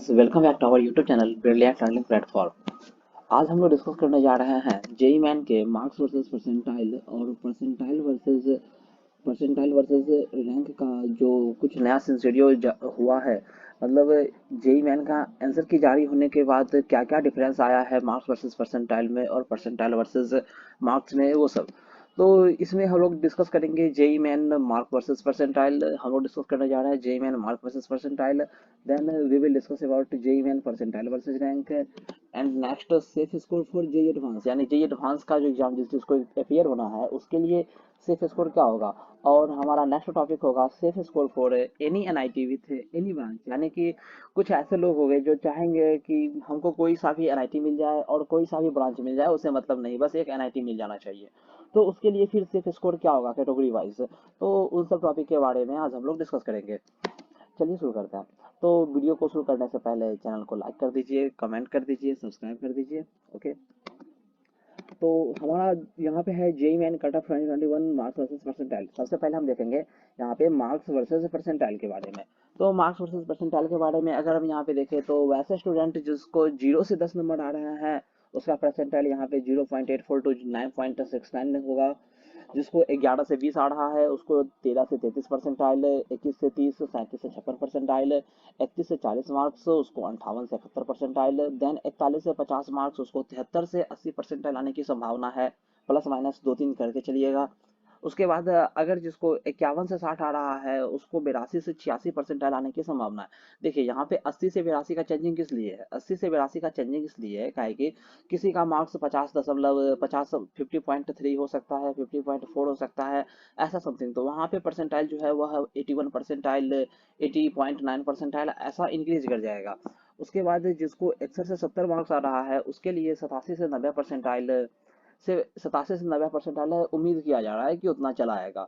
Friends, welcome back to our YouTube channel brilliant learning platform. आज हम लोग discuss करने जा रहे हैं जेई मैन के मार्क्स वर्सेस परसेंटाइल और परसेंटाइल वर्सेस रैंक का जो कुछ नया सिनेरियो हुआ है। मतलब जेई मैन का आंसर की जारी होने के बाद क्या क्या डिफरेंस आया है मार्क्स वर्सेस परसेंटाइल में और परसेंटाइल वर्सेस मार्क्स में, वो सब। तो इसमें हम लोग डिस्कस करेंगे JEE Main mark versus percentile. हम लोग डिस्कस करने जा रहे हैं JEE Main mark versus percentile. Then we will discuss about JEE Main percentile versus rank and next safe score for JEE advance, यानी जेई एडवांस का जो एग्जाम जिसको अपियर होना है उसके लिए सेफ स्कोर क्या होगा। और हमारा नेक्स्ट टॉपिक होगा safe score for any NIT with any branch, यानी कि कुछ ऐसे लोग हो गए जो चाहेंगे कि हमको कोई सा भी एनआईटी मिल जाए और कोई सा भी ब्रांच मिल जाए, उसे मतलब नहीं, बस एक एनआईटी मिल जाना चाहिए। तो उसके लिए फिर सेफ स्कोर क्या होगा कैटेगरी वाइज, तो उन सब टॉपिक के बारे में आज हम लोग डिस्कस करेंगे। चलिए शुरू करते हैं। तो वीडियो को शुरू करने से पहले चैनल को लाइक कर दीजिए, कमेंट कर दीजिए, सब्सक्राइब कर दीजिए। ओके, तो हमारा यहाँ पे है JEE Main cut off 2021 marks versus percentile. सबसे पहले हम देखेंगे यहाँ पे मार्क्स वर्सेस परसेंटाइल के बारे में। तो मार्क्स वर्सेस परसेंटाइल के बारे में अगर हम यहाँ पे देखें तो वैसे स्टूडेंट जिसको 0 से 10 नंबर आ रहे हैं उसका परसेंटाइल यहाँ पे 0.84 टू 9.69 होगा। जिसको 11 से 20 आ रहा है उसको 13 से 33 परसेंटाइल, 21 से 30, 37 से 56 परसेंटाइल, 31 से 40 मार्क्स उसको 58 से 71 परसेंटाइल, देन 41 से 50 मार्क्स उसको 73 से 80 परसेंटाइल आने की संभावना है। प्लस माइनस 2-3 करके चलिएगा। उसके बाद अगर जिसको 51 से 60 आ रहा है उसको 82 से 86 परसेंटाइल आने की संभावना है। देखिए यहाँ पे 80 से 82 का चेंजिंग किस लिए है, 80 से 82 का चेंजिंग इसलिए है काहे कि किसी का मार्क्स 50.3 हो सकता है, 50.4 हो सकता है, ऐसा समथिंग। तो वहाँ पे परसेंटाइल जो है वह 81 परसेंटाइल, 80.9 परसेंटाइल ऐसा इंक्रीज कर जाएगा। उसके बाद जिसको 61 से 70 मार्क्स आ रहा है उसके लिए 87 से 90 परसेंटाइल से 87 से 90 परसेंटाइल है, उम्मीद किया जा रहा है कि उतना चला आएगा।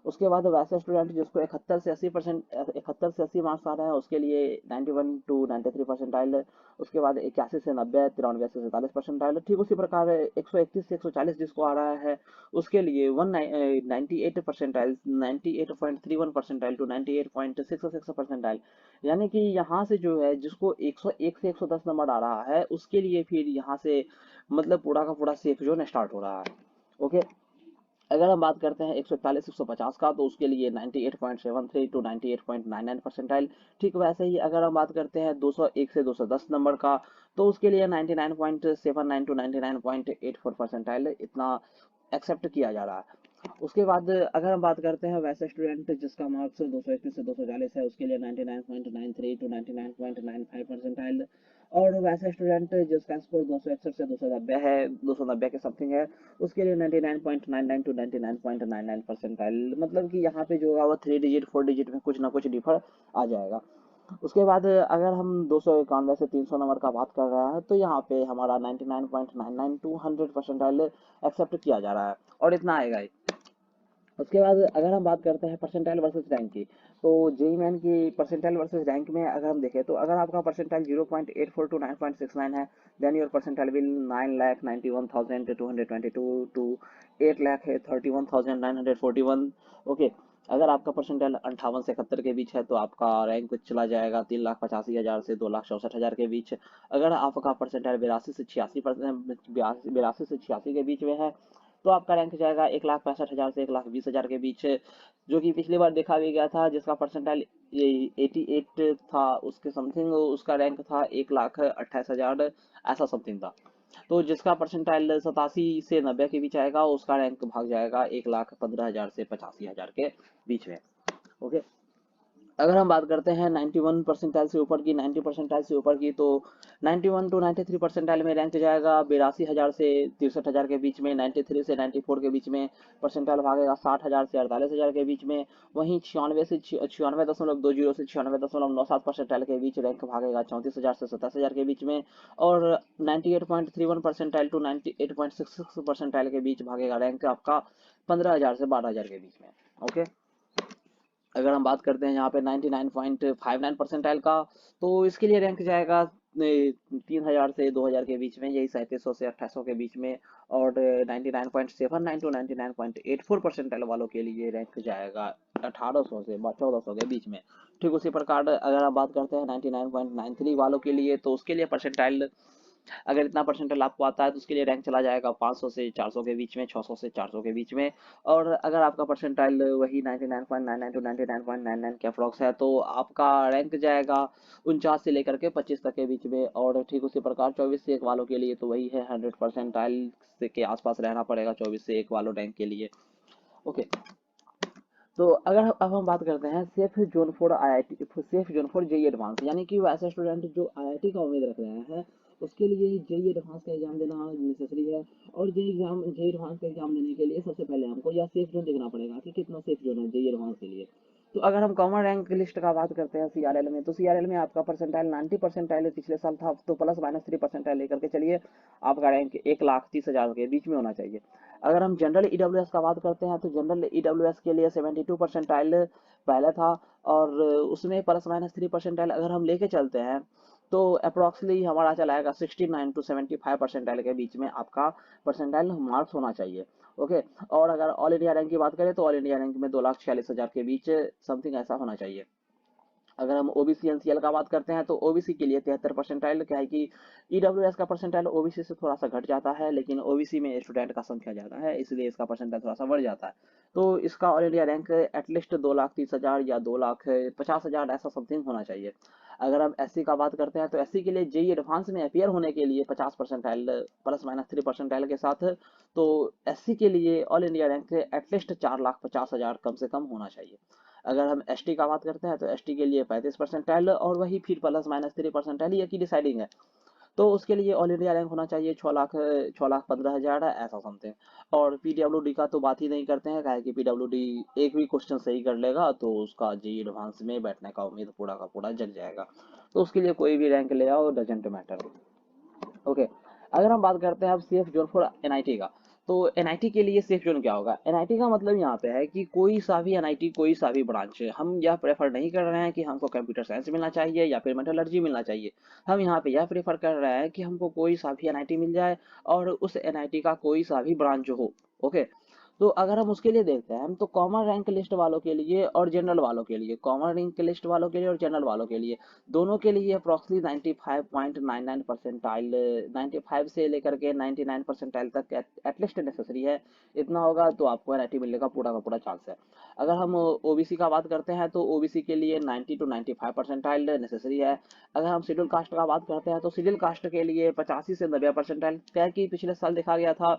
उसके बाद वैसे स्टूडेंट जिसको 71 से 80 मार्क्स आ रहे हैं उसके लिए 91 to 93 परसेंटाइल। उसके बाद 81 से 90, 93 से 47 परसेंटाइल। ठीक उसी प्रकार 131 से 140 जिसको आ रहा है उसके लिए 198 परसेंटाइल, 98.31 परसेंटाइल टू 98.66 परसेंटाइल। यानी कि यहाँ से जो है जिसको 101 से 110 नंबर आ रहा है उसके लिए फिर यहाँ से मतलब पूरा का पूरा सेफ जोन स्टार्ट हो रहा है। ओके, अगर हम बात करते हैं 141 150 का तो उसके लिए 98.73 टू 98.99 परसेंटाइल। ठीक वैसे ही अगर हम बात करते हैं 201 से 210 नंबर का तो उसके लिए 99.79 टू 99.84 परसेंटाइल इतना एक्सेप्ट किया जा रहा है। उसके बाद अगर हम बात करते हैं वैसे स्टूडेंट जिसका मार्क्स 221 से 240 है उसके लिए 99.93 टू 99.95 परसेंटाइल। और वैसे स्टूडेंट जिसका स्कोर 261 से 290 है, 290 के समथिंग है, उसके लिए 99.99 टू 99.99 परसेंटाइल। मतलब कि यहाँ पे जो होगा वो 3 डिजिट 4 डिजिट में कुछ ना कुछ डिफर आ जाएगा। उसके बाद अगर हम 291 से 300 नंबर का बात कर रहे हैं तो यहाँ पे हमारा 99.99 टू 100 परसेंटाइल एक्सेप्ट किया जा रहा है और इतना आएगा ही। उसके बाद अगर हम बात करते हैं परसेंटाइल वर्सेस रैंक की, तो जेई मैन की परसेंटाइल वर्सेस रैंक में अगर हम देखें तो अगर आपका परसेंटाइल 0.84 टू 9.69 है then your percentile will 9,91,222 to 8,31,941। Okay, अगर आपका परसेंटाइल 58 से 71 के बीच है तो आपका रैंक चला जाएगा 3,85,000 से 2,64,000 के बीच। अगर आपका परसेंटाइल 82 से 86 के बीच में है तो आपका रैंक जाएगा 1,65,000 से 1,20,000 के बीच, जो कि पिछली बार देखा भी गया था जिसका परसेंटाइल 88 था उसके समथिंग उसका रैंक था 1,28,000 ऐसा समथिंग था। तो जिसका परसेंटाइल 87 से 90 के बीच आएगा उसका रैंक भाग जाएगा 1,15,000 से 85,000 के बीच में। ओके, अगर हम बात करते हैं 91 परसेंटाइल से ऊपर की, 90 परसेंटाइल से ऊपर की, तो 91 टू 93 परसेंटाइल में रैंक जाएगा 82,000 से 63,000 के बीच में, 93 से 94 के बीच में परसेंटाइल भागेगा 60,000 से 48,000 के बीच में। वहीं 96.20 से 96.97 परसेंटाइल के बीच रैंक भागेगा 34,000 से 27,000 के बीच में। और 98.31 परसेंटाइल टू 98.66 परसेंटाइल के बीच भागेगा रैंक आपका 15,000 से 12,000 के बीच में। ओके, अगर हम बात करते हैं यहाँ पे 99.59 परसेंटाइल का तो इसके लिए रैंक जाएगा 3,000 से 2,000 के बीच में, यही 3700 से 2800 के बीच में। और 99.79 टू 99.84 परसेंटाइल वालों के लिए रैंक जाएगा 1,800 से 1,400 के बीच में। ठीक उसी प्रकार अगर आप बात करते हैं 99.93 वालों के लिए, तो उसके लिए परसेंटाइल अगर इतना परसेंटाइल आपको आता है तो उसके लिए रैंक चला जाएगा 500 से 400 के बीच में, 600 से 400 के बीच में। और अगर आपका परसेंटाइल वही 99.99 टू 99.99 के अप्रॉक्स है तो आपका रैंक जाएगा 49 से लेकर के 25 तक के बीच में। और ठीक उसी प्रकार 24 से 1 वालों के लिए तो वही है 100 परसेंटाइल के आसपास रहना पड़ेगा 24 से 1 वालों रैंक के लिए। ओके, तो अगर अब हम बात करते हैं safe zone for IIT, safe zone for JEE advance, यानी कि वो ऐसे स्टूडेंट जो आईआईटी का उम्मीद रख रहे हैं उसके लिए जेई एडवांस का एग्जाम देना नेसेसरी है। और जेई एडवांस का एग्जाम देने के लिए सबसे पहले हमको यह सेफ जोन देखना पड़ेगा कि कितना सेफ जोन है जेई एडवांस के लिए। तो अगर हम कॉमन रैंक लिस्ट का बात करते हैं सीआरएल में, तो सीआरएल में आपका परसेंटाइल 90 परसेंटाइल पिछले साल था, तो प्लस माइनस 3 परसेंटाइल लेकर के चलिए, आपका रैंक 1,30,000 के बीच में होना चाहिए। अगर हम जनरल ईडब्ल्यूएस का बात करते हैं तो जनरल ईडब्ल्यूएस के लिए 72 परसेंटाइल पहले था, और उसमें प्लस माइनस 3 परसेंटाइल अगर हम लेके चलते हैं तो अप्रोक्सीमेटली हमारा चला आएगा 69 टू 75 परसेंटाइल के बीच में आपका परसेंटाइल मार्क्स होना चाहिए। ओके, और अगर ऑल इंडिया रैंक की बात करें तो ऑल इंडिया रैंक में 2,46,000 के बीच समथिंग ऐसा होना चाहिए। अगर हम ओबीसी एनसीएल का बात करते हैं तो ओबीसी के लिए 73 परसेंटाइल, क्या है कि ईडब्ल्यूएस का परसेंटाइल ओबीसी से थोड़ा सा घट जाता है, लेकिन ओबीसी में स्टूडेंट का संख्या ज्यादा है इसलिए इसका परसेंटाइल थोड़ा सा बढ़ जाता है। तो इसका ऑल इंडिया रैंक एटलीस्ट 2,30,000 या 2,50,000 ऐसा समथिंग होना चाहिए। अगर हम एससी का बात करते हैं तो एससी के लिए जेई एडवांस में अपियर होने के लिए 50 परसेंटाइल प्लस माइनस 3 परसेंटाइल के साथ, तो एससी के लिए ऑल इंडिया रैंक एटलीस्ट 4,50,000 कम से कम होना चाहिए। अगर हम एसटी का बात करते हैं तो एसटी के लिए 35 परसेंटाइल और वही फिर प्लस माइनस 3 परसेंटाइल ये की डिसाइडिंग है। तो उसके लिए ऑल इंडिया रैंक होना चाहिए 6,15,000 ऐसा समथिंग। और पीडब्ल्यूडी का तो बात ही नहीं करते हैं, काहे कि पीडब्ल्यूडी एक भी क्वेश्चन सही कर लेगा तो उसका जेई एडवांस में बैठने का उम्मीद पूरा का पूरा जग जाएगा। तो उसके लिए कोई भी रैंक ले आओ, डजेंट मैटर। ओके, अगर हम बात करते हैं अब सेफ जोन फॉर एनआईटी का, तो एनआईटी के लिए सेफ जोन क्या होगा? एनआईटी का मतलब यहाँ पे है कि कोई सा भी एनआईटी कोई सा भी ब्रांच, हम यह प्रेफर नहीं कर रहे हैं कि हमको कंप्यूटर साइंस मिलना चाहिए या फिर मेटलर्जी मिलना चाहिए। हम यहाँ पे यह प्रेफर कर रहे हैं कि हमको कोई सा भी एनआईटी मिल जाए और उस एनआईटी का कोई सा भी ब्रांच हो। ओके, तो अगर हम उसके लिए देखते हैं हम, तो कॉमन रैंक लिस्ट वालों के लिए और जनरल वालों के लिए, कॉमन रैंक लिस्ट वालों के लिए और जनरल वालों के लिए दोनों के लिए अप्रॉक्सीमेटली 95.99 परसेंटाइल, 95 से लेकर के 99 परसेंटाइल तक एटलीस्ट नेसेसरी है। इतना होगा तो आपको एनआईटी मिलने का पूरा चांस है। अगर हम ओबीसी का बात करते हैं तो ओबीसी के लिए 90 टू 95 परसेंटाइल नेसेसरी है। अगर हम शेड्यूल कास्ट का बात करते हैं तो शेड्यूल कास्ट के लिए 85 से 90 परसेंटाइल, क्या कि पिछले साल देखा गया था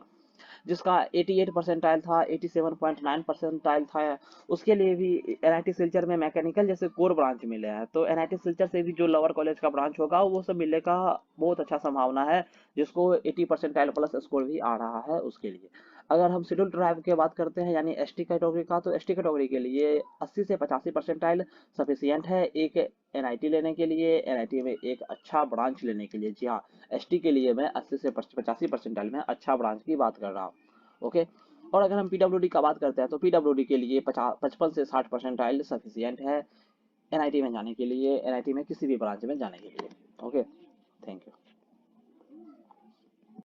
जिसका 88 परसेंटाइल था, 87.9 परसेंटाइल था, उसके लिए भी एनआईटी सिलचर में मैकेनिकल जैसे कोर ब्रांच मिले हैं। तो एनआईटी सिलचर से भी जो लोअर कॉलेज का ब्रांच होगा वो सब मिलने का बहुत अच्छा संभावना है, जिसको 80 परसेंटाइल प्लस स्कोर भी आ रहा है उसके लिए। अगर हम शेड्यूल ट्राइब की बात करते हैं यानी एसटी कैटेगरी का, तो एसटी कैटेगरी के लिए 80 से 85 परसेंटाइल सफिशियंट है एक एनआईटी लेने के लिए, एनआईटी में एक अच्छा ब्रांच लेने के लिए। जी हाँ, एसटी के लिए मैं 80 से 85 परसेंटाइल में अच्छा ब्रांच की बात कर रहा हूँ। ओके, और अगर हम पीडब्ल्यूडी का बात करते हैं तो पीडब्ल्यूडी के लिए 55 से 60 परसेंटाइल सफिशियंट है एनआईटी में जाने के लिए, एनआईटी में किसी भी ब्रांच में जाने के लिए। Okay, thank you.